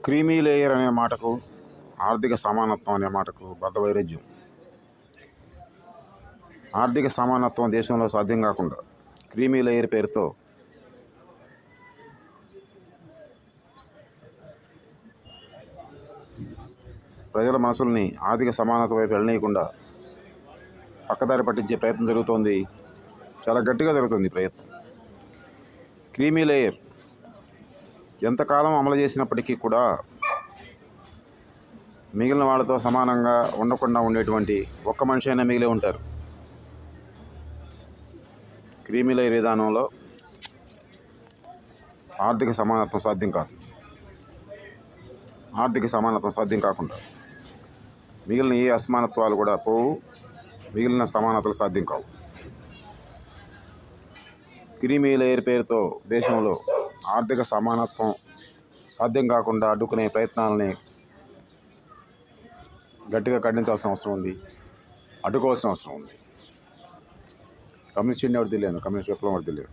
Creamy layer అనే మాటకు, ఆర్థిక సమానత్వం అనే మాటకు బద్ధవైరుధ్యం. ఆర్థిక సమానత్వం దేశంలో సాధ్యం కాకుండా క్రీమీ లేయర్ పేరుతో ప్రజల మనసుల్ని ఆర్థిక సమానత్వం వైపు వెళ్ళనీయకుండా పక్కదారి పట్టించే ప్రయత్నం జరుగుతోంది. చాలా గట్టిగా జరుగుతుంది ఈ ప్రయత్నం. క్రీమీ లేయర్ ఎంతకాలం అమలు చేసినప్పటికీ కూడా మిగిలిన వాళ్ళతో సమానంగా ఉండకుండా ఉండేటువంటి ఒక్క మనిషి అయినా మిగిలే ఉంటారు. క్రీమీ లేయర్ విధానంలో ఆర్థిక సమానత్వం సాధ్యం కాదు. ఆర్థిక సమానత్వం సాధ్యం కాకుండా మిగిలిన ఏ అసమానత్వాలు కూడా పోవు, మిగిలిన సమానతలు సాధ్యం కావు. క్రీమీ లేయర్ పేరుతో దేశంలో ఆర్థిక సమానత్వం సాధ్యం కాకుండా అడ్డుకునే ప్రయత్నాలని గట్టిగా ఖండించాల్సిన అవసరం ఉంది, అడ్డుకోవాల్సిన అవసరం ఉంది. కమ్యూనిస్ట్ ఇండియా వర్ధిల్లాను, కమ్యూనిస్ట్ విప్లవం వర్ధిల్లాను.